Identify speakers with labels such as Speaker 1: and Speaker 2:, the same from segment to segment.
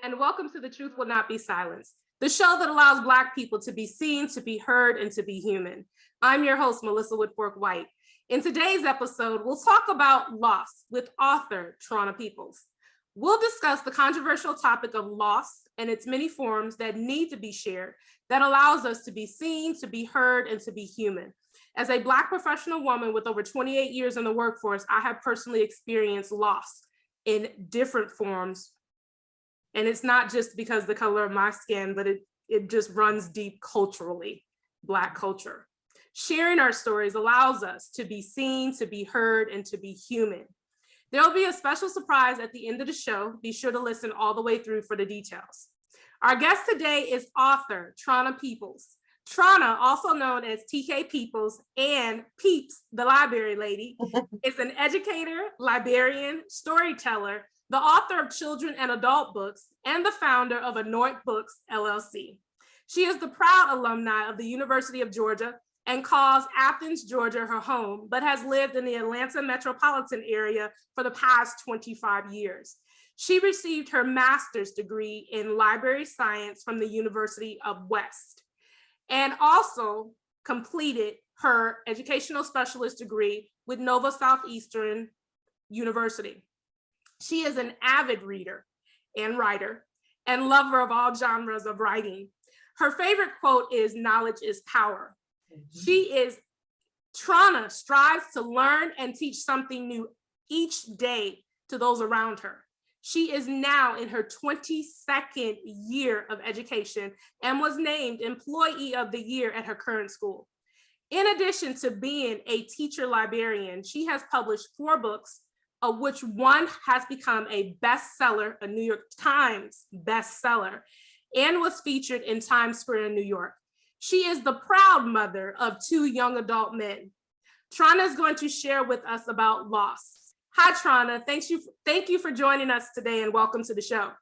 Speaker 1: and welcome to The Truth Will Not Be Silenced, the show that allows Black people to be seen, to be heard, and to be human. I'm your host, Melissa Woodfork White. In today's episode, we'll talk about loss with author Trona Peoples. We'll discuss the controversial topic of loss and its many forms that need to be shared, that allows us to be seen, to be heard, and to be human. As a Black professional woman with over 28 years in the workforce, I have personally experienced loss in different forms. And it's not just because of the color of my skin, but it just runs deep culturally, Black culture. Sharing our stories allows us to be seen, to be heard, and to be human. There'll be a special surprise at the end of the show. Be sure to listen all the way through for the details. Our guest today is author Trona Peoples. Trona, also known as TK Peoples and Peeps, the library lady, is an educator, librarian, storyteller, the author of children and adult books, and the founder of Anoint Books, LLC. She is the proud alumni of the University of Georgia and calls Athens, Georgia, her home, but has lived in the Atlanta metropolitan area for the past 25 years. She received her master's degree in library science from the University of West, and also completed her educational specialist degree with Nova Southeastern University. She is an avid reader and writer and lover of all genres of writing. Her favorite quote is, "Knowledge is power." Trona strives to learn and teach something new each day to those around her. She is now in her 22nd year of education and was named Employee of the Year at her current school. In addition to being a teacher librarian, she has published 4 books, of which one has become a bestseller, a New York Times bestseller, and was featured in Times Square in New York. She is the proud mother of 2 young adult men. Trona is going to share with us about loss. Hi, Trona. Thank you for joining us today, and welcome to the show.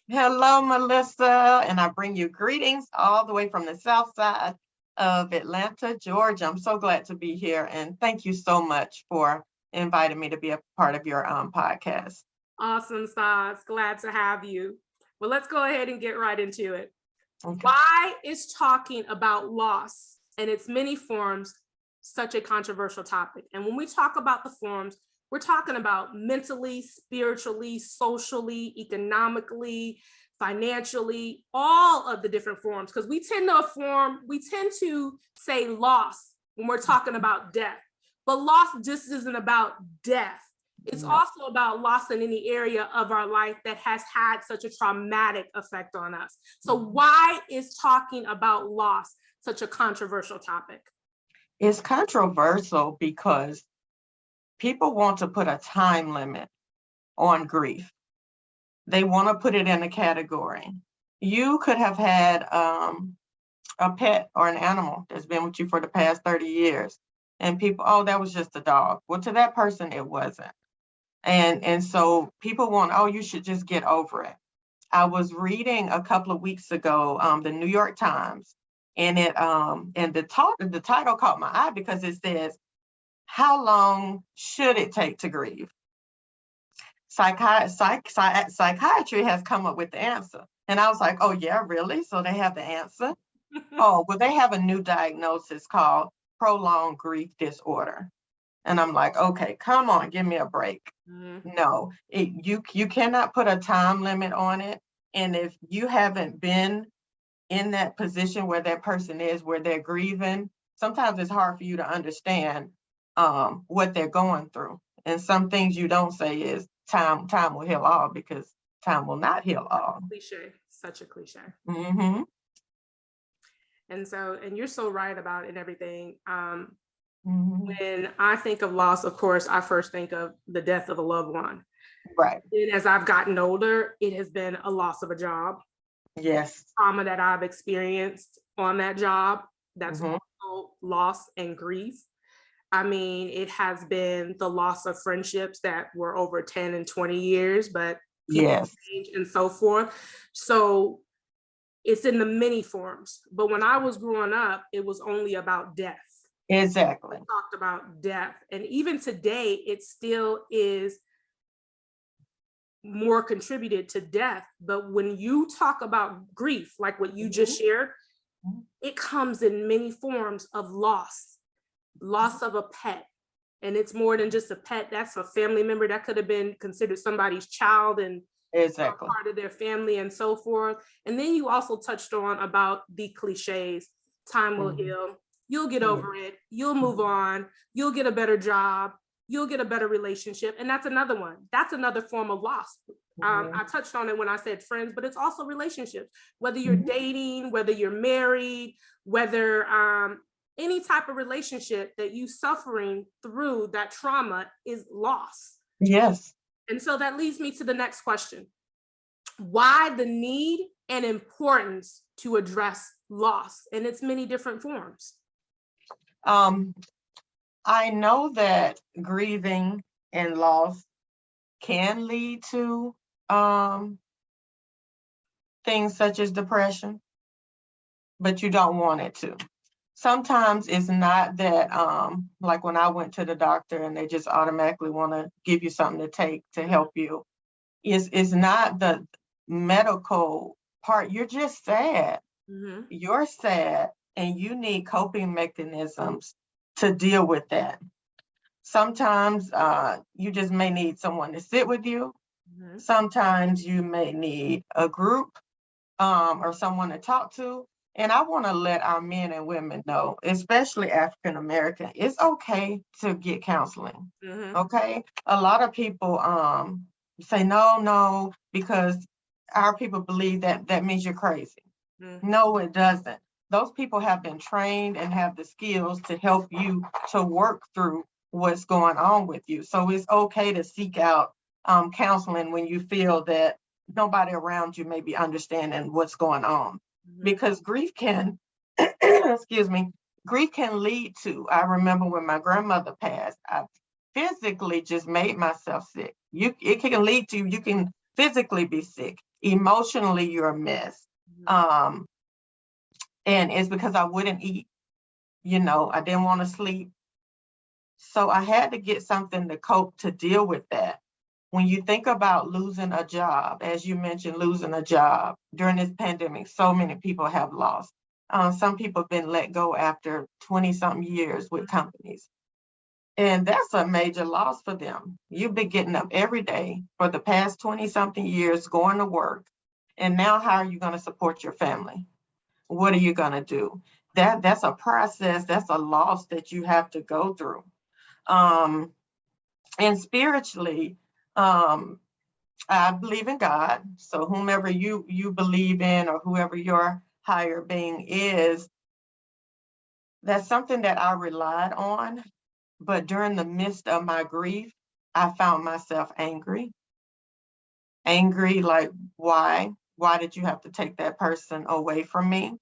Speaker 2: Hello, Melissa, and I bring you greetings all the way from the south side of Atlanta, Georgia. I'm so glad to be here, and thank you so much for inviting me to be a part of your podcast.
Speaker 1: Awesome sauce. Glad to have you. Well, let's go ahead and get right into it.
Speaker 2: Okay.
Speaker 1: Why is talking about loss and its many forms such a controversial topic? And when we talk about the forms, we're talking about mentally, spiritually, socially, economically, financially, all of the different forms, because we tend to say loss when we're talking about death. But loss just isn't about death. It's also about loss in any area of our life that has had such a traumatic effect on us. So why is talking about loss such a controversial topic?
Speaker 2: It's controversial because people want to put a time limit on grief. They want to put it in a category. You could have had a pet or an animal that's been with you for the past 30 years. And people, oh, that was just a dog. Well, to that person, it wasn't. And so people want, oh, you should just get over it. I was reading a couple of weeks ago, the New York Times, and the title caught my eye because it says, "How long should it take to grieve?" Psychiatry has come up with the answer. And I was like, oh yeah, really? So they have the answer? Oh, well, they have a new diagnosis called prolonged grief disorder. And I'm like, okay, come on, give me a break. Mm-hmm. No, you cannot put a time limit on it. And if you haven't been in that position where that person is, where they're grieving, sometimes it's hard for you to understand what they're going through. And some things you don't say is time will heal all, because time will not heal all.
Speaker 1: Cliche, such a cliche.
Speaker 2: Mm-hmm.
Speaker 1: And you're so right about it and everything. When I think of loss, of course, I first think of the death of a loved one.
Speaker 2: Right.
Speaker 1: And as I've gotten older, it has been a loss of a job.
Speaker 2: Yes.
Speaker 1: Trauma that I've experienced on that job. That's also loss and grief. I mean, it has been the loss of friendships that were over 10 and 20 years, but
Speaker 2: yes,
Speaker 1: change and so forth. So it's in the many forms. But when I was growing up, it was only about death.
Speaker 2: Exactly.
Speaker 1: We talked about death. And even today, it still is more contributed to death. But when you talk about grief, like what you just shared, it comes in many forms of loss of a pet. And it's more than just a pet. That's a family member. That could have been considered somebody's child and
Speaker 2: Exactly.
Speaker 1: part of their family and so forth. And then you also touched on about the cliches. Time will heal. You'll get over it. You'll move on. You'll get a better job. You'll get a better relationship. And that's another one. That's another form of loss. I touched on it when I said friends, but it's also relationships. Whether you're dating, whether you're married, whether any type of relationship that you suffering through that trauma is loss.
Speaker 2: Yes.
Speaker 1: And so that leads me to the next question. Why the need and importance to address loss in its many different forms?
Speaker 2: I know that grieving and loss can lead to things such as depression, but you don't want it to. Sometimes it's not that, like when I went to the doctor and they just automatically want to give you something to take to help you. It's not the medical part. You're just sad. You're sad and you need coping mechanisms to deal with that. Sometimes you just may need someone to sit with you. Sometimes you may need a group or someone to talk to. And I want to let our men and women know, especially African American, it's okay to get counseling. Okay. A lot of people say no, because our people believe that means you're crazy. No, it doesn't. Those people have been trained and have the skills to help you to work through what's going on with you. So it's okay to seek out counseling when you feel that nobody around you may be understanding what's going on. Because grief can, excuse me, grief can lead to, I remember when my grandmother passed, I physically just made myself sick. It can lead to, you can physically be sick. Emotionally, you're a mess. And it's because I wouldn't eat, I didn't want to sleep. So I had to get something to cope to deal with that. When you think about losing a job, as you mentioned, losing a job during this pandemic, so many people have lost. Some people have been let go after 20-something years with companies. And that's a major loss for them. You've been getting up every day for the past 20-something years, going to work. And now how are you going to support your family? What are you going to do? That's a process. That's a loss that you have to go through. And spiritually, I believe in God. So whomever you believe in or whoever your higher being is, that's something that I relied on. But during the midst of my grief, I found myself angry. Angry, like, why? Why did you have to take that person away from me?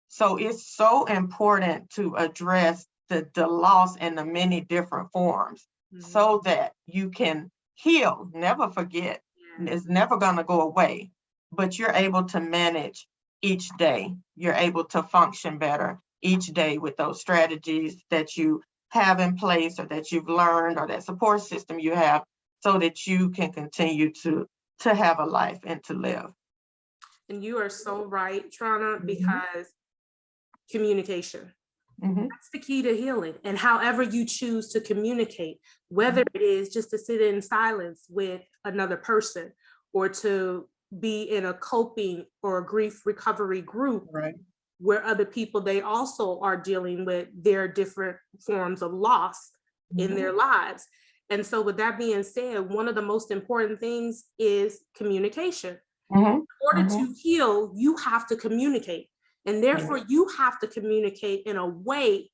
Speaker 2: So it's so important to address the loss in the many different forms so that you can heal. Never forget, it's never going to go away, but you're able to manage each day. You're able to function better each day with those strategies that you have in place or that you've learned or that support system you have so that you can continue to have a life and to live.
Speaker 1: And you are so right, Trona, because communication. That's the key to healing. And however you choose to communicate, whether it is just to sit in silence with another person or to be in a coping or a grief recovery group where other people, they also are dealing with their different forms of loss in their lives. And so with that being said, one of the most important things is communication. In order to heal, you have to communicate. And therefore, you have to communicate in a way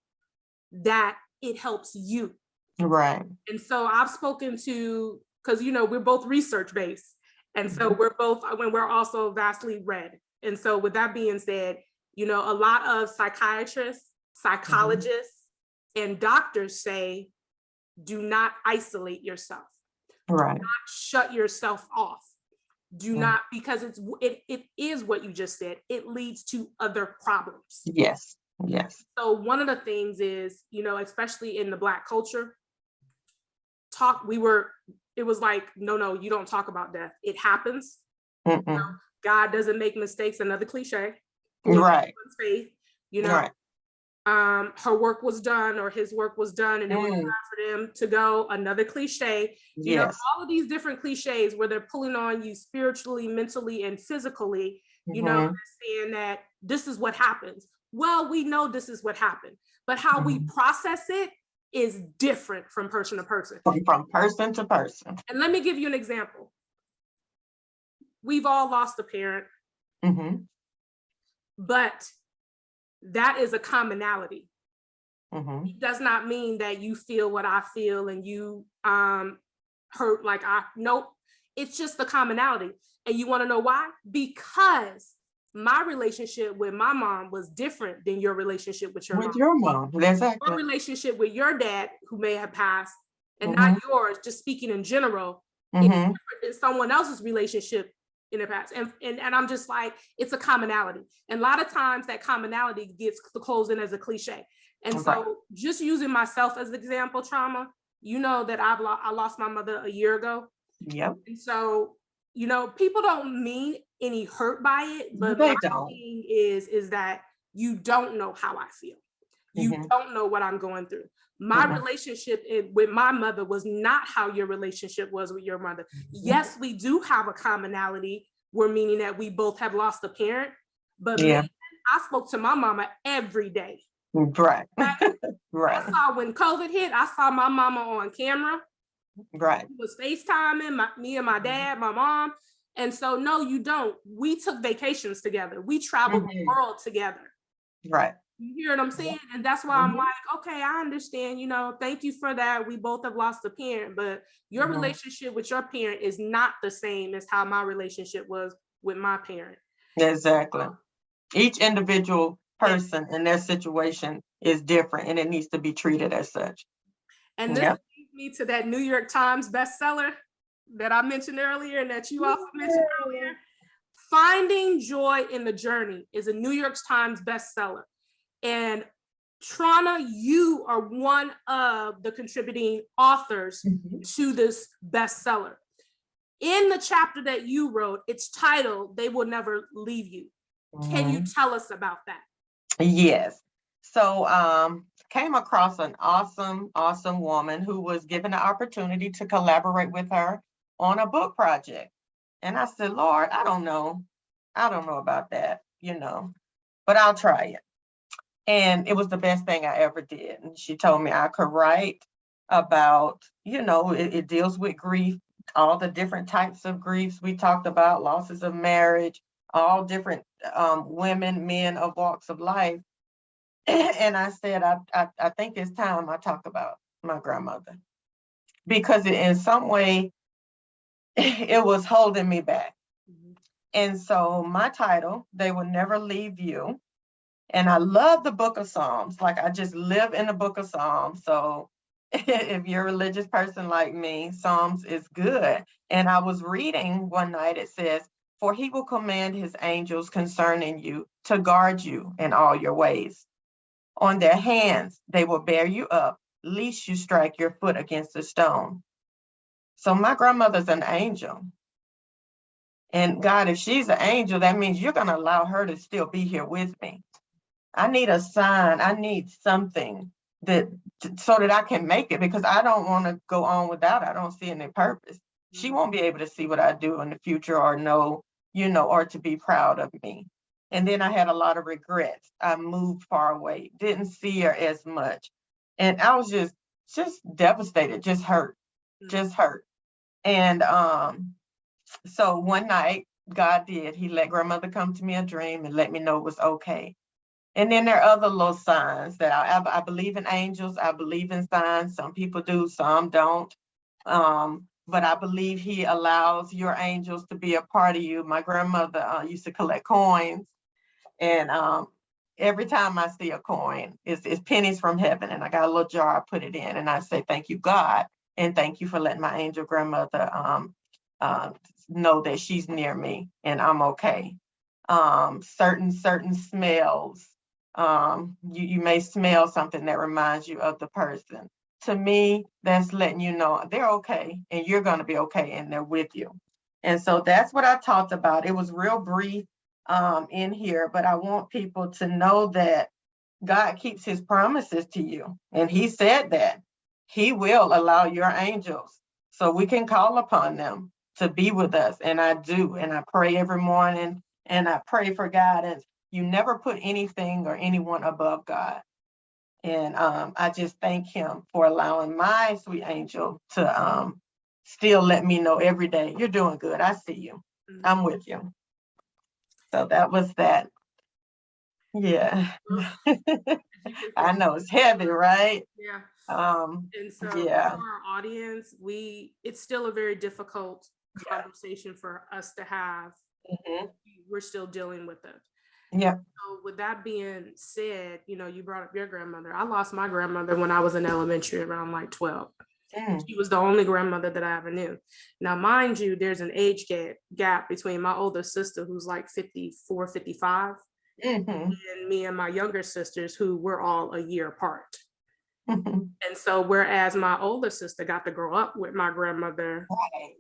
Speaker 1: that it helps you.
Speaker 2: Right.
Speaker 1: And so I've spoken to, because, we're both research based. And so we're also vastly read. And so with that being said, a lot of psychiatrists, psychologists, and doctors say, do not isolate yourself.
Speaker 2: Right.
Speaker 1: Do not shut yourself off. Do not, because it is what you just said. It leads to other problems.
Speaker 2: Yes.
Speaker 1: So one of the things is, especially in the Black culture, it was like, no, you don't talk about death. It happens.
Speaker 2: Mm-mm.
Speaker 1: God doesn't make mistakes. Another cliche.
Speaker 2: Right.
Speaker 1: Faith,
Speaker 2: Right.
Speaker 1: her work was done or his work was done and it was time
Speaker 2: Mm.
Speaker 1: for them to go. Another cliche.
Speaker 2: Yes.
Speaker 1: All of these different cliches where they're pulling on you spiritually, mentally, and physically,
Speaker 2: Mm-hmm.
Speaker 1: saying that this is what happens. Well, we know this is what happened, but how we process it is different from person to person.
Speaker 2: From person to person.
Speaker 1: And let me give you an example. We've all lost a parent, but that is a commonality. It does not mean that you feel what I feel and you hurt like I, nope. It's just the commonality. And you want to know why? Because my relationship with my mom was different than your relationship with your mom.
Speaker 2: With your mom, exactly.
Speaker 1: Your relationship with your dad, who may have passed, and not yours, just speaking in general, it's different than someone else's relationship in the past. And I'm just like, it's a commonality. And a lot of times that commonality gets closed in as a cliche. And so just using myself as an example, Trauma, that I lost my mother a year ago.
Speaker 2: Yep.
Speaker 1: And so, people don't mean any hurt by it, but
Speaker 2: they
Speaker 1: my
Speaker 2: don't.
Speaker 1: thing is that you don't know how I feel. You don't know what I'm going through. My relationship with my mother was not how your relationship was with your mother. Yes, we do have a commonality. We're meaning that we both have lost a parent, but man, I spoke to my mama every day.
Speaker 2: Right.
Speaker 1: Right. I saw when COVID hit, I saw my mama on camera.
Speaker 2: Right.
Speaker 1: She was FaceTiming me and my dad, my mom. And so, no, you don't. We took vacations together. We traveled the world together.
Speaker 2: Right.
Speaker 1: You hear what I'm saying? And that's why I'm like, okay, I understand, thank you for that. We both have lost a parent, but your relationship with your parent is not the same as how my relationship was with my parent.
Speaker 2: Exactly. Each individual person in their situation is different and it needs to be treated as such.
Speaker 1: And this leads me to that New York Times bestseller that I mentioned earlier and that you also mentioned earlier. Finding Joy in the Journey is a New York Times bestseller. And Trona, you are one of the contributing authors to this bestseller. In the chapter that you wrote, it's titled, They Will Never Leave You. Can you tell us about that?
Speaker 2: Yes. So came across an awesome woman who was given the opportunity to collaborate with her on a book project. And I said, Lord, I don't know about that, but I'll try it. And it was the best thing I ever did. And she told me I could write about, it deals with grief, all the different types of griefs we talked about, losses of marriage, all different women, men of walks of life. And I said, I think it's time I talk about my grandmother, because in some way it was holding me back. And so my title, They Will Never Leave You. And I love the book of Psalms. Like, I just live in the book of Psalms. So if you're a religious person like me, Psalms is good. And I was reading one night, it says, for he will command his angels concerning you to guard you in all your ways. On their hands, they will bear you up, lest you strike your foot against a stone. So my grandmother's an angel. And God, if she's an angel, that means you're going to allow her to still be here with me. I need a sign. I need something so that I can make it, because I don't want to go on without it. I don't see any purpose. She won't be able to see what I do in the future or know, or to be proud of me. And then I had a lot of regrets. I moved far away, didn't see her as much. And I was just devastated, just hurt. And so one night, God did. He let grandmother come to me a dream and let me know it was okay. And then there are other little signs that I believe in angels. I believe in signs. Some people do, some don't. But I believe he allows your angels to be a part of you. My grandmother used to collect coins. And every time I see a coin, it's pennies from heaven. And I got a little jar, I put it in. And I say, thank you, God. And thank you for letting my angel grandmother know that she's near me and I'm okay. Certain smells. You may smell something that reminds you of the person. to me, that's letting you know they're okay and you're going to be okay and they're with you. And so that's what I talked about. It was real brief in here, but I want people to know that God keeps his promises to you. And he said that he will allow your angels so we can call upon them to be with us. And I do. And I pray every morning and I pray for guidance. You never put anything or anyone above God. And I just thank him for allowing my sweet angel to still let me know every day, you're doing good. I see you. I'm with you. So that was that. Yeah. I know it's heavy, right?
Speaker 1: Yeah. And so
Speaker 2: Yeah.
Speaker 1: for our audience, it's still a very difficult conversation for us to have. We're still dealing with it.
Speaker 2: Yeah.
Speaker 1: So with that being said, you brought up your grandmother. I lost my grandmother when I was in elementary around like 12. She was the only grandmother that I ever knew. Now, mind you, there's an age gap between my older sister, who's like 54, 55, and me and my younger sisters, who were all a year apart. And so whereas my older sister got to grow up with my grandmother,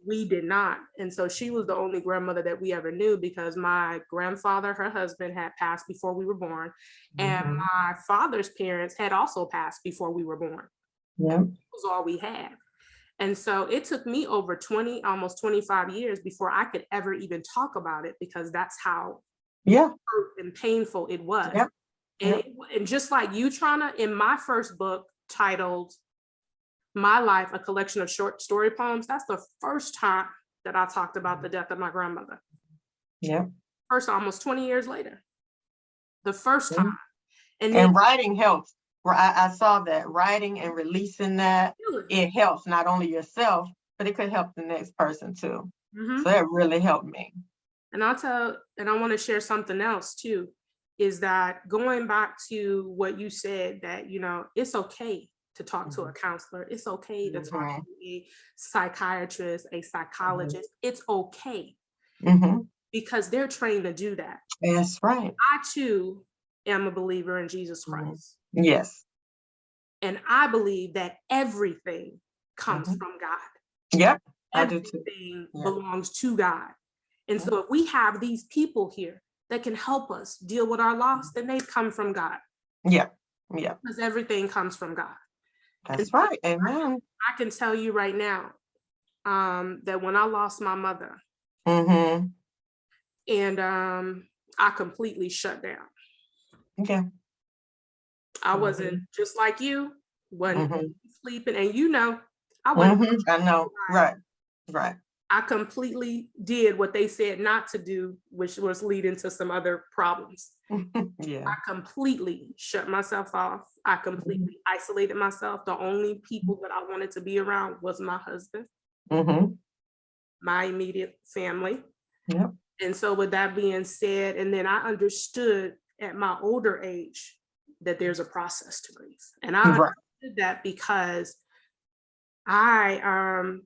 Speaker 1: we did not. And so she was the only grandmother that we ever knew, because my grandfather, her husband, had passed before we were born. And my father's parents had also passed before we were born.
Speaker 2: Yeah.
Speaker 1: It was all we had. And so it took me over 20, almost 25 years before I could ever even talk about it, because that's how hurt and painful it was.
Speaker 2: Yeah.
Speaker 1: And just like you, Trona, in my first book titled My Life, a collection of short story poems, that's the first time that I talked about the death of my grandmother.
Speaker 2: Yeah.
Speaker 1: First, almost 20 years later. The first time.
Speaker 2: And writing helps. I saw that writing and releasing that, it helps not only yourself, but it could help the next person too. So that really helped me.
Speaker 1: And I want to share something else too, is that going back to what you said, that, it's okay to talk to a counselor. It's okay to talk to a psychiatrist, a psychologist. It's okay because they're trained to do that.
Speaker 2: That's right.
Speaker 1: I too am a believer in Jesus Christ.
Speaker 2: Yes.
Speaker 1: And I believe that everything comes from God.
Speaker 2: Yep.
Speaker 1: Everything belongs to God. And so if we have these people here that can help us deal with our loss, then they've come from God.
Speaker 2: Yeah. Yeah.
Speaker 1: Because everything comes from God.
Speaker 2: That's right. Amen.
Speaker 1: I can tell you right now that when I lost my mother, and I completely shut down.
Speaker 2: Okay.
Speaker 1: I wasn't just like you, wasn't sleeping, and I
Speaker 2: wasn't. I know. Right. Right.
Speaker 1: I completely did what they said not to do, which was leading to some other problems. I completely shut myself off. I completely isolated myself. The only people that I wanted to be around was my husband, my immediate family.
Speaker 2: Yep.
Speaker 1: And so with that being said, and then I understood at my older age that there's a process to grief. And I understood that because I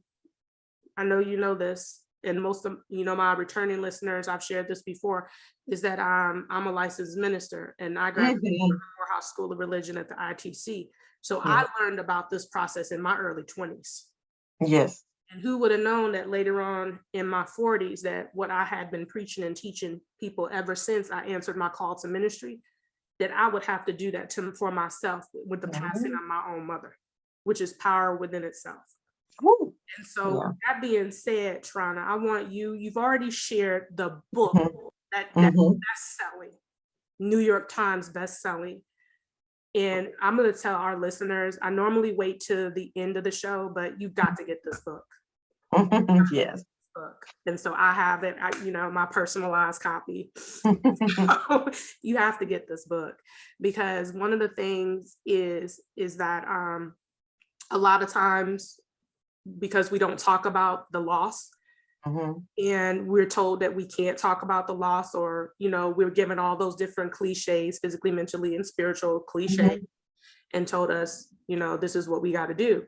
Speaker 1: know you know this, and most of my returning listeners, I've shared this before, is that I'm a licensed minister, and I graduated from the Morehouse School of Religion at the ITC. So I learned about this process in my early 20s.
Speaker 2: Yes.
Speaker 1: And who would have known that later on in my 40s, that what I had been preaching and teaching people ever since I answered my call to ministry, that I would have to do that for myself with the passing of my own mother, which is power within itself.
Speaker 2: Ooh.
Speaker 1: And so that being said, Trona, I want you've already shared the book that's best-selling, New York Times best-selling. And I'm going to tell our listeners, I normally wait to the end of the show, but you've got to get this book.
Speaker 2: Yes.
Speaker 1: Book. And so I have it, my personalized copy. So you have to get this book, because one of the things is that a lot of times, because we don't talk about the loss, and we're told that we can't talk about the loss, or we're given all those different cliches, physically, mentally, and spiritual cliches, and told us this is what we got to do.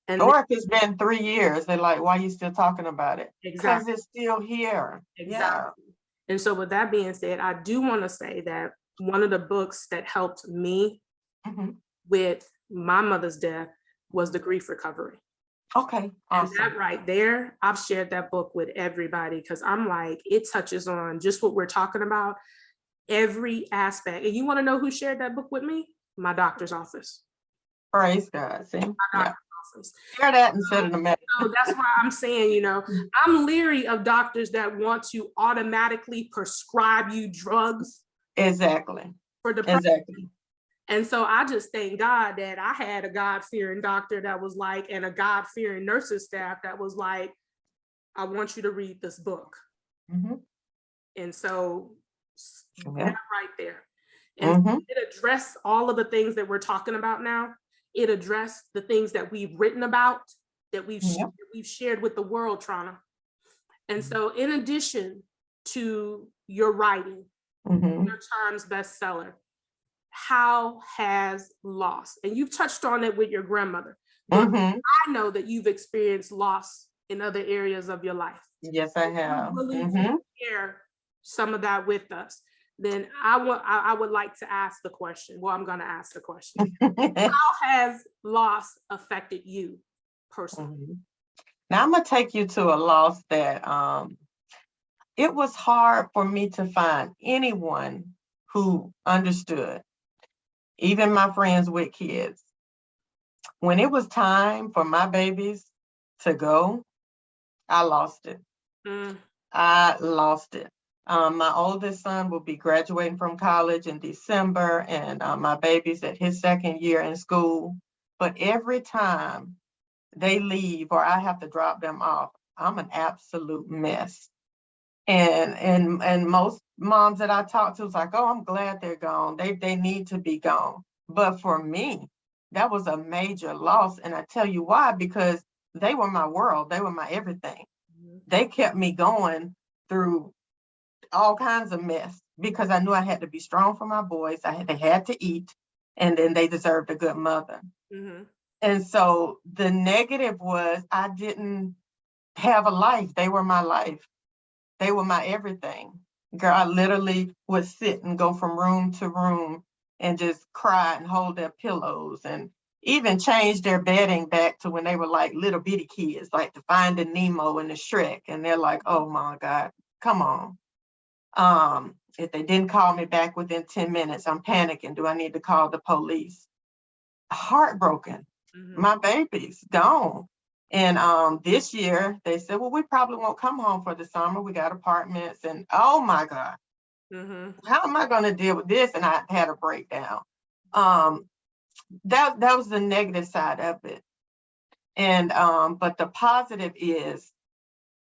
Speaker 1: And
Speaker 2: or if it's been 3 years, they're like, why are you still talking about it? Because it's still here.
Speaker 1: Exactly. And so with that being said, I do want to say that one of the books that helped me with my mother's death was The Grief Recovery.
Speaker 2: Okay,
Speaker 1: And
Speaker 2: awesome.
Speaker 1: that right there, I've shared that book with everybody because I'm like, it touches on just what we're talking about, every aspect. And you want to know who shared that book with me? My doctor's office.
Speaker 2: Praise God. See?
Speaker 1: My
Speaker 2: Yeah.
Speaker 1: doctor's office.
Speaker 2: Share that instead of the med.
Speaker 1: So that's why I'm saying, you know, I'm leery of doctors that want to automatically prescribe you drugs
Speaker 2: Exactly.
Speaker 1: for depression.
Speaker 2: Exactly.
Speaker 1: And so I just thank God that I had a God-fearing doctor that was like, and a God-fearing nursing staff that was like, I want you to read this book.
Speaker 2: Mm-hmm.
Speaker 1: And so
Speaker 2: Yeah.
Speaker 1: that right there. And
Speaker 2: Mm-hmm.
Speaker 1: it addressed all of the things that we're talking about now. It addressed the things that we've written about, that we've shared with the world, Trona. And so in addition to your writing,
Speaker 2: Mm-hmm.
Speaker 1: your Times bestseller, how has loss, and you've touched on it with your grandmother, but
Speaker 2: Mm-hmm.
Speaker 1: I know that you've experienced loss in other areas of your life.
Speaker 2: Yes, I have.
Speaker 1: Willing to share some of that with us, then I would like to ask the question. Well, I'm going to ask the question. How has loss affected you personally?
Speaker 2: Mm-hmm. Now I'm gonna take you to a loss that it was hard for me to find anyone who understood, even my friends with kids. When it was time for my babies to go, I lost it. I lost it. My oldest son will be graduating from college in December, and my baby's at his second year in school. But every time they leave or I have to drop them off, I'm an absolute mess. And most moms that I talk to is like, oh, I'm glad they're gone. They need to be gone. But for me, that was a major loss. And I tell you why, because they were my world. They were my everything. They kept me going through all kinds of mess because I knew I had to be strong for my boys. They had to eat, and then they deserved a good mother.
Speaker 1: Mm-hmm.
Speaker 2: And so the negative was I didn't have a life. They were my life. They were my everything. Girl, I literally would sit and go from room to room and just cry and hold their pillows and even change their bedding back to when they were like little bitty kids, like the Finding Nemo and the Shrek. And they're like, oh my God, come on. If they didn't call me back within 10 minutes, I'm panicking. Do I need to call the police? Heartbroken.
Speaker 1: Mm-hmm.
Speaker 2: My baby's gone. And this year they said, well, we probably won't come home for the summer. We got apartments. And oh my God, how am I going to deal with this? And I had a breakdown. That was the negative side of it. And but the positive is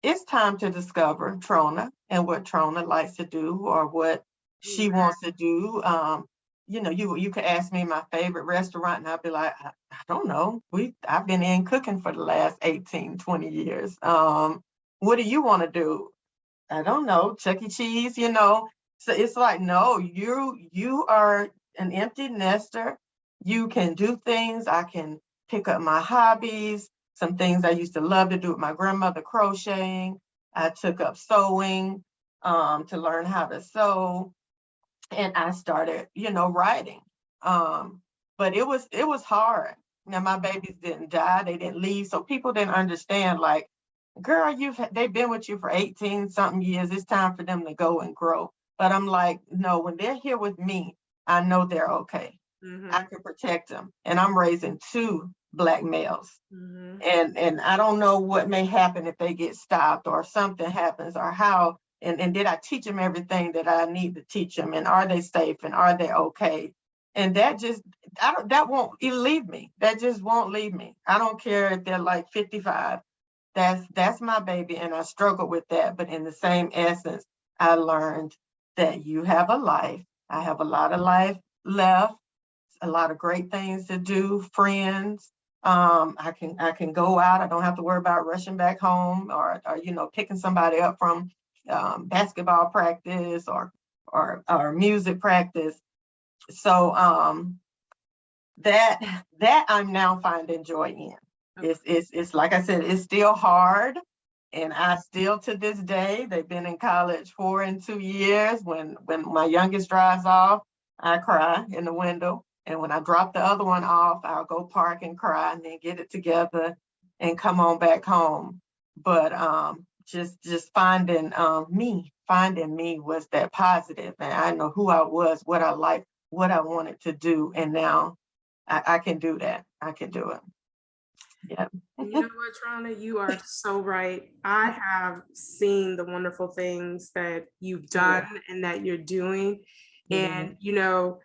Speaker 2: it's time to discover Trona and what Trona likes to do or what she wants to do. You know, you could ask me my favorite restaurant and I'd be like, I don't know. I've been in cooking for the last 18, 20 years. What do you want to do? I don't know, Chuck E. Cheese, you know. So it's like, no, you are an empty nester. You can do things. I can pick up my hobbies, some things I used to love to do with my grandmother, crocheting. I took up sewing to learn how to sew. And I started, you know, writing. But it was hard. Now my babies didn't die, they didn't leave. So people didn't understand, like, girl, they've been with you for 18 something years. It's time for them to go and grow. But I'm like, no, when they're here with me, I know they're okay. I can protect them. And I'm raising 2 Black males. And I don't know what may happen if they get stopped or something happens or how. And did I teach them everything that I need to teach them? And are they safe? And are they okay? And that won't leave me. That just won't leave me. I don't care if they're like 55. That's my baby, and I struggle with that. But in the same essence, I learned that you have a life. I have a lot of life left, a lot of great things to do, friends. I can go out. I don't have to worry about rushing back home or you know, picking somebody up from basketball practice or music practice. So that I'm now finding joy in. It's like I said, it's still hard. And I still to this day, they've been in college 4 and 2 years. When my youngest drives off, I cry in the window. And when I drop the other one off, I'll go park and cry and then get it together and come on back home. But just finding me was that positive, and I know who I was, what I liked, what I wanted to do, and now I can do that. I can do it. Yeah.
Speaker 1: And you know what, Trona, you are so right. I have seen the wonderful things that you've done and that you're doing. And, you know,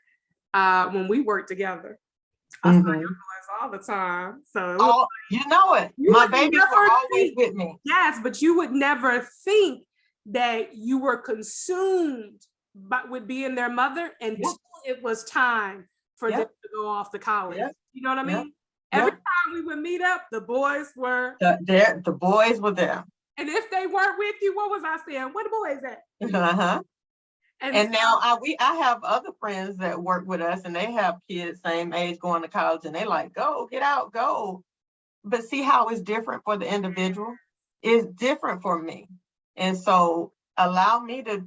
Speaker 1: when we work together, I saw your boys all the time. So it was
Speaker 2: you know it. My babies were always with me.
Speaker 1: Yes, but you would never think that you were consumed with being their mother until it was time for them to go off to college. You know what I mean? Every time we would meet up, the boys were
Speaker 2: there. The boys were there.
Speaker 1: And if they weren't with you, what was I saying? Where the boys at?
Speaker 2: And now I have other friends that work with us, and they have kids same age going to college, and they like, go, get out, go. But see how it's different for the individual? It's different for me. And so allow me to,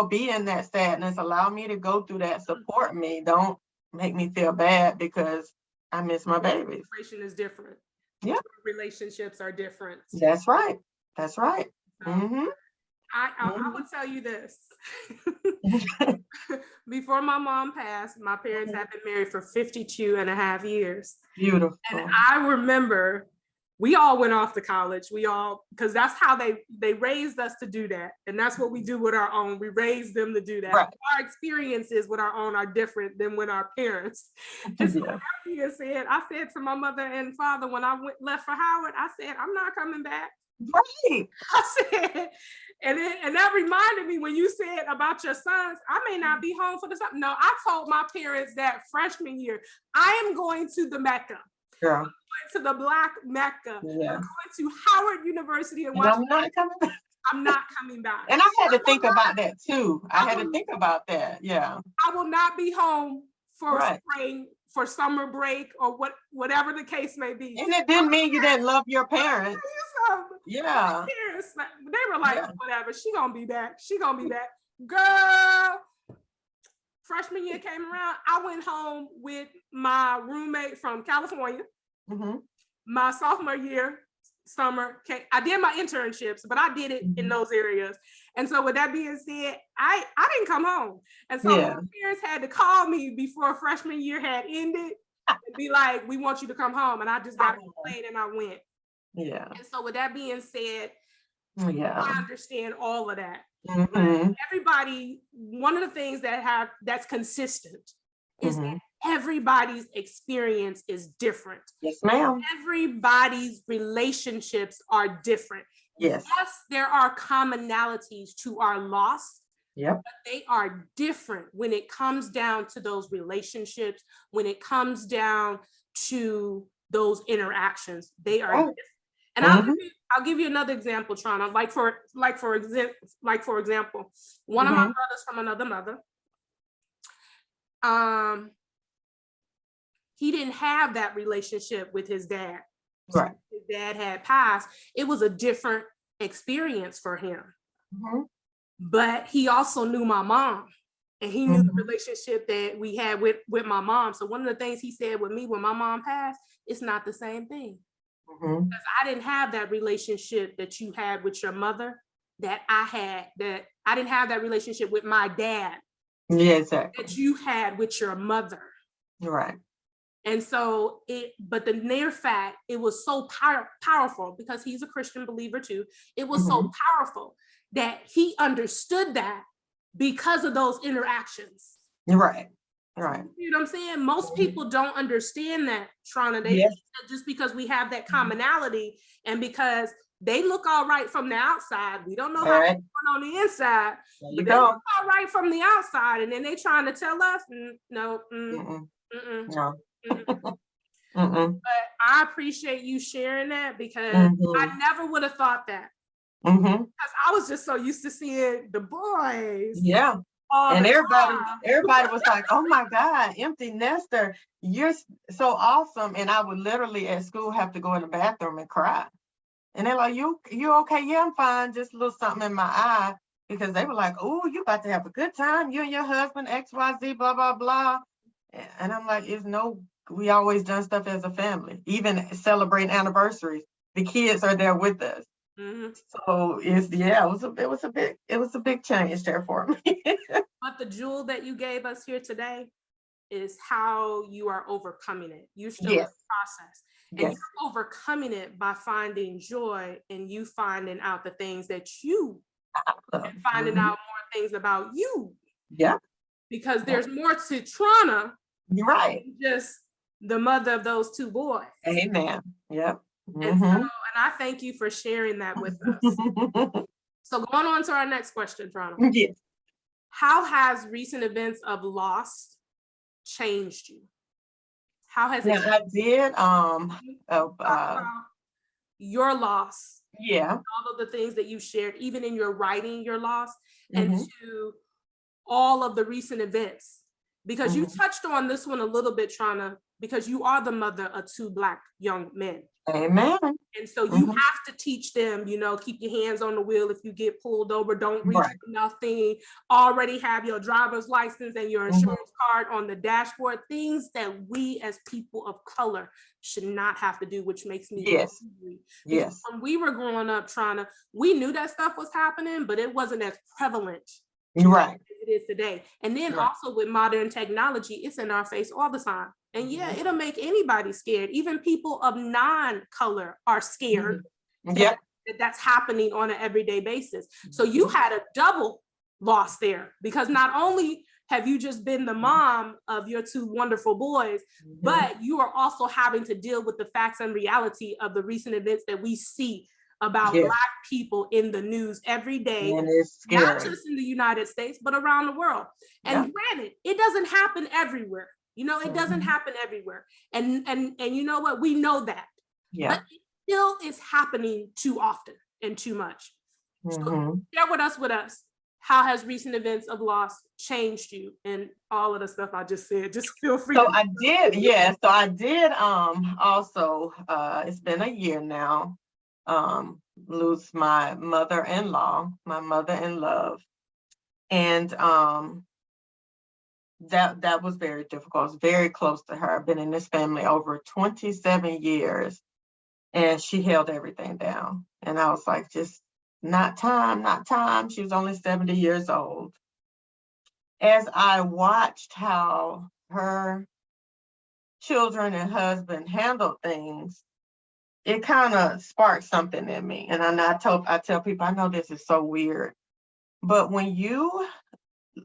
Speaker 2: be in that sadness, allow me to go through that, support me. Don't make me feel bad because I miss my babies.
Speaker 1: Situation is different.
Speaker 2: Yeah.
Speaker 1: Relationships are different.
Speaker 2: That's right. That's right.
Speaker 1: I would tell you this. Before my mom passed, my parents had been married for 52 and a half years.
Speaker 2: Beautiful.
Speaker 1: And I remember we all went off to college. Because that's how they raised us to do that. And that's what we do with our own. We raise them to do that.
Speaker 2: Right.
Speaker 1: Our experiences with our own are different than with our parents. And so that being said, I said to my mother and father, when I left for Howard, I said, I'm not coming back.
Speaker 2: Right.
Speaker 1: I said, and that reminded me when you said about your sons, I may not be home for the summer. No, I told my parents that freshman year, I am going to the Mecca.
Speaker 2: Yeah.
Speaker 1: I'm going to the Black Mecca.
Speaker 2: Yeah.
Speaker 1: I'm going to Howard University in
Speaker 2: Washington. I'm not coming back.
Speaker 1: I'm not coming back.
Speaker 2: And I had to think about that too. I had to think about that. Yeah.
Speaker 1: I will not be home for spring, for summer break, or whatever the case may be.
Speaker 2: And it didn't mean you didn't love your parents. Yeah.
Speaker 1: They were like, whatever, she gonna be back. She gonna be back. Girl, freshman year came around, I went home with my roommate from California. My sophomore year, summer, I did my internships, but I did it in those areas. And so with that being said, I didn't come home. And so my parents had to call me before freshman year had ended and be like, we want you to come home. And I just got on the plane and I went.
Speaker 2: Yeah.
Speaker 1: And so with that being said,
Speaker 2: I
Speaker 1: understand all of that. Everybody, one of the things that's consistent is that everybody's experience is different.
Speaker 2: Yes, ma'am.
Speaker 1: Everybody's relationships are different.
Speaker 2: Yes,
Speaker 1: there are commonalities to our loss.
Speaker 2: Yep.
Speaker 1: But they are different when it comes down to those relationships, when it comes down to those interactions. They are different. And I'll give you another example, Trona. Like for example, one of my brothers from another mother, he didn't have that relationship with his dad.
Speaker 2: Right.
Speaker 1: His dad had passed. It was a different experience for him. But he also knew my mom, and he knew the relationship that we had with my mom. So one of the things he said with me when my mom passed, it's not the same thing. Because I didn't have that relationship that you had with your mother, that I didn't have that relationship with my dad.
Speaker 2: Yeah, exactly.
Speaker 1: That you had with your mother.
Speaker 2: Right.
Speaker 1: And so but the mere fact, it was so powerful, because he's a Christian believer too. It was so powerful that he understood that because of those interactions.
Speaker 2: Right. Right.
Speaker 1: You know what I'm saying? Most people don't understand that, Trona. They just because we have that commonality, and because they look all right from the outside, we don't know how they're going on the inside. But they look all right from the outside, and then they trying to tell us, no. But I appreciate you sharing that, because I never would have thought that. Because I was just so used to seeing the boys.
Speaker 2: Yeah. And everybody was like, oh my God, empty nester, you're so awesome. And I would literally at school have to go in the bathroom and cry. And they're like, you okay? Yeah, I'm fine. Just a little something in my eye. Because they were like, oh, you about to have a good time. You and your husband, XYZ, blah, blah, blah. And I'm like, we always done stuff as a family, even celebrating anniversaries. The kids are there with us.
Speaker 1: Mhm.
Speaker 2: So it was a big change there for me.
Speaker 1: But the jewel that you gave us here today is how you are overcoming it. You're still in the
Speaker 2: Yes,
Speaker 1: process. And
Speaker 2: yes,
Speaker 1: you're overcoming it by finding joy and you finding out the things that you and finding
Speaker 2: mhm,
Speaker 1: out more things about you.
Speaker 2: yeah,
Speaker 1: Because
Speaker 2: yeah,
Speaker 1: there's more to Trona
Speaker 2: you're right.
Speaker 1: than just the mother of those two boys.
Speaker 2: Amen. Yep.
Speaker 1: And so,
Speaker 2: Hmm.
Speaker 1: and I thank you for sharing that with us. So going on to our next question, Trona.
Speaker 2: Yes.
Speaker 1: How has recent events of loss changed you? How has it
Speaker 2: Now I did
Speaker 1: talk about your loss,
Speaker 2: yeah.
Speaker 1: all of the things that you shared, even in your writing, your loss, and
Speaker 2: Hmm.
Speaker 1: to all of the recent events? Because you
Speaker 2: Hmm.
Speaker 1: touched on this one a little bit, Trona, because you are the mother of two Black young men.
Speaker 2: Amen.
Speaker 1: And so you
Speaker 2: Hmm.
Speaker 1: have to teach them, keep your hands on the wheel if you get pulled over, don't reach
Speaker 2: Right.
Speaker 1: for nothing, already have your driver's license and your
Speaker 2: Hmm.
Speaker 1: insurance card on the dashboard, things that we as people of color should not have to do, which makes me
Speaker 2: Yes.
Speaker 1: angry. Because
Speaker 2: Yes.
Speaker 1: when we were growing up, we knew that stuff was happening, but it wasn't as prevalent
Speaker 2: Right.
Speaker 1: it is today. And then
Speaker 2: Right.
Speaker 1: also with modern technology, it's in our face all the time. And yeah,
Speaker 2: Mhm.
Speaker 1: it'll make anybody scared. Even people of non-color are scared
Speaker 2: Mhm.
Speaker 1: that
Speaker 2: Yep.
Speaker 1: that's happening on an everyday basis. So you
Speaker 2: Mhm.
Speaker 1: had a double loss there, because not only have you just been the mom of your two wonderful boys,
Speaker 2: Mhm.
Speaker 1: but you are also having to deal with the facts and reality of the recent events that we see about
Speaker 2: Yes.
Speaker 1: Black people in the news every day,
Speaker 2: And it's
Speaker 1: not
Speaker 2: scary.
Speaker 1: just in the United States, but around the world.
Speaker 2: Yep.
Speaker 1: And granted, it doesn't happen everywhere. It doesn't
Speaker 2: Mhm.
Speaker 1: happen everywhere. And you know what? We know that. But
Speaker 2: Yeah.
Speaker 1: it still is happening too often and too much. So
Speaker 2: Mhm.
Speaker 1: share with us, how has recent events of loss changed you, and all of the stuff I just said? Just feel free
Speaker 2: So
Speaker 1: to.
Speaker 2: I did, yeah. So I did also it's been a year now, lose my mother-in-law, my mother in love. And that was very difficult. I was very close to her. I've been in this family over 27 years, and she held everything down. And I was like, just not time, not time. She was only 70 years old. As I watched how her children and husband handled things, it kind of sparked something in me. And I tell people, I know this is so weird, but when you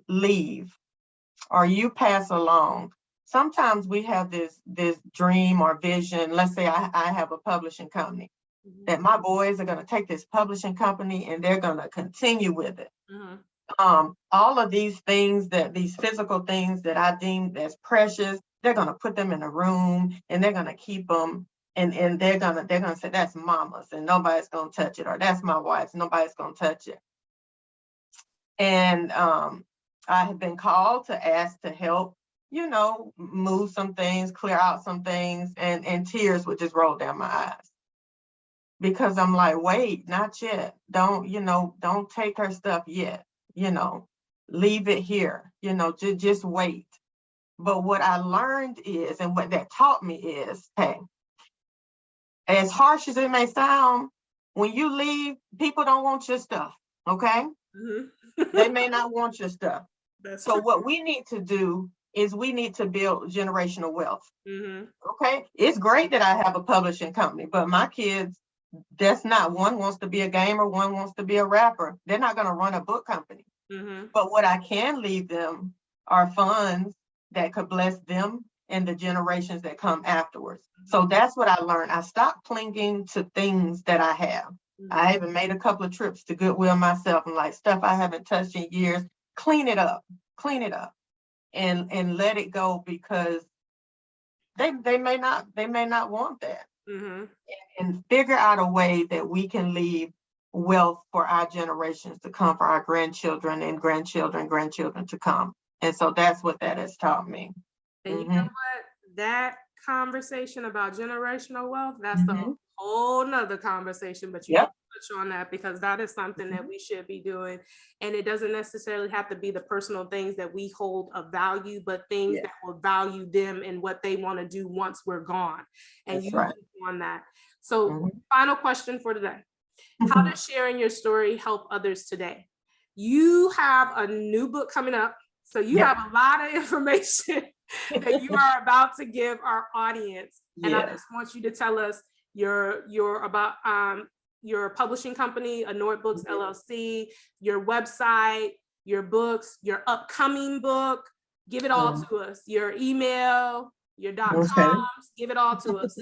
Speaker 2: leave or you pass along, sometimes we have this dream or vision. Let's say I have a publishing company,
Speaker 1: Mhm,
Speaker 2: that my boys are going to take this publishing company and they're going to continue with it.
Speaker 1: mhm,
Speaker 2: All of these things, that these physical things that I deem as precious, they're going to put them in a room and they're going to keep them, and they're gonna say that's mama's and nobody's going to touch it, or that's my wife's, nobody's going to touch it. And I have been called to ask to help, move some things, clear out some things, and tears would just roll down my eyes, because I'm like, wait, not yet. Don't take her stuff yet. You know, leave it here. Just wait. But what I learned is, and what that taught me is, hey, as harsh as it may sound, when you leave, people don't want your stuff. Okay,
Speaker 1: mhm.
Speaker 2: they may not want your stuff.
Speaker 1: That's
Speaker 2: So
Speaker 1: true.
Speaker 2: what we need to do is we need to build generational wealth.
Speaker 1: Mhm,
Speaker 2: Okay, it's great that I have a publishing company, but my kids, that's not, one wants to be a gamer, one wants to be a rapper. They're not going to run a book company.
Speaker 1: mhm,
Speaker 2: But what I can leave them are funds that could bless them and the generations that come afterwards. So that's what I learned. I stopped clinging to things that I have.
Speaker 1: mhm.
Speaker 2: I even made a couple of trips to Goodwill myself, and like, stuff I haven't touched in years, clean it up, and let it go, because they may not want that.
Speaker 1: Mhm.
Speaker 2: And figure out a way that we can leave wealth for our generations to come, for our grandchildren and grandchildren to come. And so that's what that has taught me.
Speaker 1: And you know
Speaker 2: Hmm.
Speaker 1: what? That conversation about generational wealth, that's a
Speaker 2: Hmm.
Speaker 1: whole nother conversation, but you
Speaker 2: Yep.
Speaker 1: touch on that because that is something that we should be doing. And it doesn't necessarily have to be the personal things that we hold of value, but things
Speaker 2: Yeah.
Speaker 1: that will value them and what they want to do once we're gone. And
Speaker 2: That's
Speaker 1: you
Speaker 2: right.
Speaker 1: on that. So
Speaker 2: Mhm.
Speaker 1: final question for today. How does sharing your story help others today? You have a new book coming up. So you
Speaker 2: Yep.
Speaker 1: have a lot of information that you are about to give our audience. And I
Speaker 2: Yes.
Speaker 1: just want you to tell us your about your publishing company, Anort Books LLC, your website, your books, your upcoming book. Give it all to us. Your email, your
Speaker 2: Okay.
Speaker 1: .coms, give it all to us.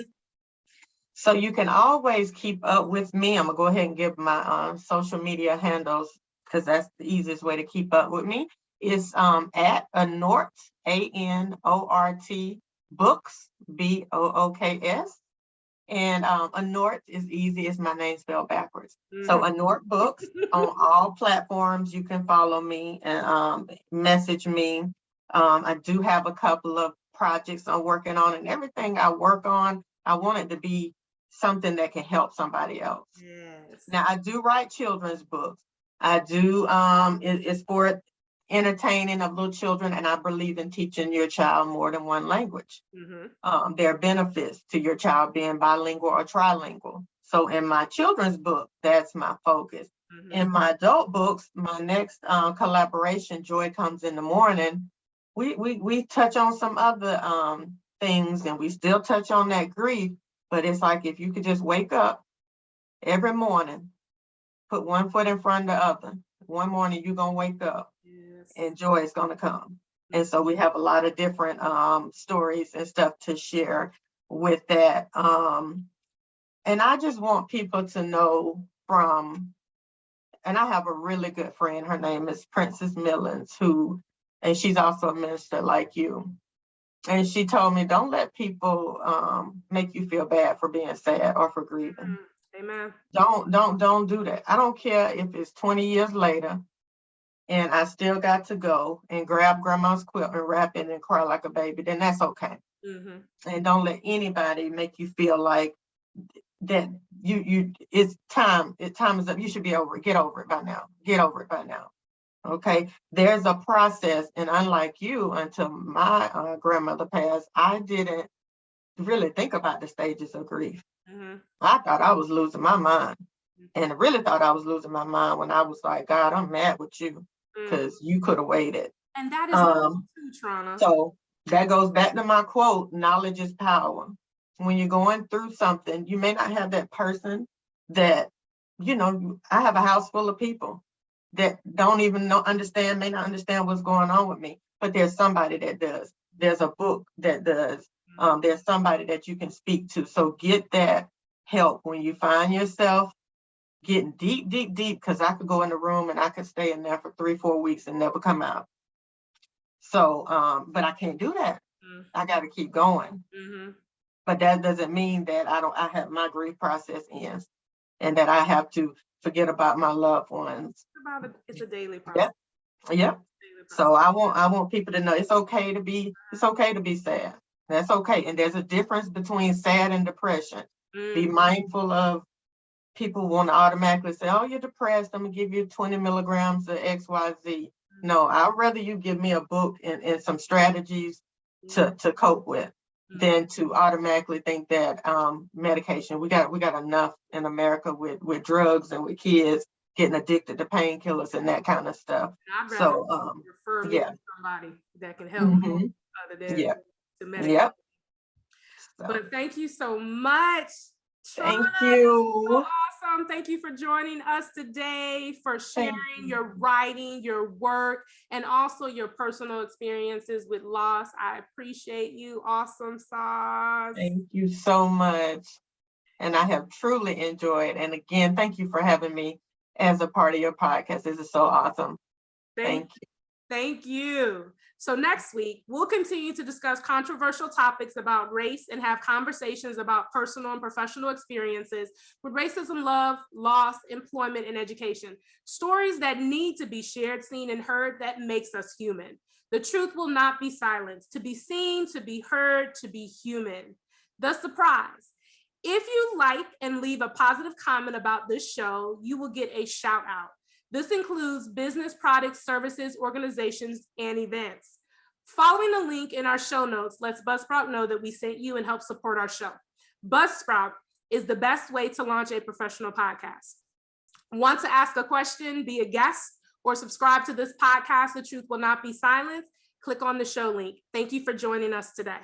Speaker 2: So you can always keep up with me. I'm gonna go ahead and give my social media handles because that's the easiest way to keep up with me. It's at Anort, ANORT Books, BOOKS. And Anort is easy, it's my name spelled backwards. So Anort Books on all platforms. You can follow me and message me. I do have a couple of projects I'm working on, and everything I work on, I want it to be something that can help somebody else.
Speaker 1: Yes.
Speaker 2: Now I do write children's books. I do it's for entertaining of little children, and I believe in teaching your child more than one language. There are benefits to your child being bilingual or trilingual. So in my children's book, that's my focus. In my adult books, my next collaboration, Joy Comes in the Morning, we touch on some other things, and we still touch on that grief, but it's like if you could just wake up every morning, put one foot in front of the other. One morning you're gonna wake up and joy is gonna come. And so we have a lot of different stories and stuff to share with that. And I just want people to know and I have a really good friend, her name is Princess Millens, and she's also a minister like you. And she told me, don't let people make you feel bad for being sad or for grieving.
Speaker 1: Amen.
Speaker 2: Don't do that. I don't care if it's 20 years later and I still got to go and grab grandma's quilt and wrap it and cry like a baby, then that's okay. And don't let anybody make you feel like that it's time is up. You should be over it. Get over it by now. Get over it by now. Okay. There's a process. And unlike you, until my grandmother passed, I didn't really think about the stages of grief. I thought I was losing my mind. And I really thought I was losing my mind when I was like, God, I'm mad with you because you could have waited.
Speaker 1: And that is too, Trona.
Speaker 2: So that goes back to my quote, knowledge is power. When you're going through something, you may not have that person that, I have a house full of people that don't even may not understand what's going on with me, but there's somebody that does. There's a book that does. There's somebody that you can speak to. So get that help when you find yourself getting deep, deep, deep, because I could go in the room and I could stay in there for 3-4 weeks and never come out. So, but I can't do that. I got to keep going. But that doesn't mean that I have my grief process ends and that I have to forget about my loved ones.
Speaker 1: It's a daily process.
Speaker 2: Yep. So I want people to know it's okay to be sad. That's okay. And there's a difference between sad and depression. Be mindful of people want to automatically say, oh, you're depressed, I'm gonna give you 20 milligrams of XYZ. No, I'd rather you give me a book and some strategies to cope with than to automatically think that medication. We got enough in America with drugs and with kids getting addicted to painkillers and that kind of stuff. So
Speaker 1: refer me to somebody that can help other than to medicate.
Speaker 2: Yep.
Speaker 1: But thank you so much.
Speaker 2: Thank you.
Speaker 1: So awesome. Thank you for joining us today, for sharing your writing, your work, and also your personal experiences with loss. I appreciate you. Awesome sauce.
Speaker 2: Thank you so much. And I have truly enjoyed. And again, thank you for having me as a part of your podcast. This is so awesome. Thank you.
Speaker 1: Thank you. So next week, we'll continue to discuss controversial topics about race and have conversations about personal and professional experiences with racism, love, loss, employment, and education. Stories that need to be shared, seen, and heard that makes us human. The truth will not be silenced. To be seen, to be heard, to be human. The surprise. If you like and leave a positive comment about this show, you will get a shout out. This includes business, products, services, organizations, and events. Following the link in our show notes lets Buzzsprout know that we sent you and help support our show. Buzzsprout is the best way to launch a professional podcast. Want to ask a question, be a guest, or subscribe to this podcast, The Truth Will Not Be Silenced? Click on the show link. Thank you for joining us today.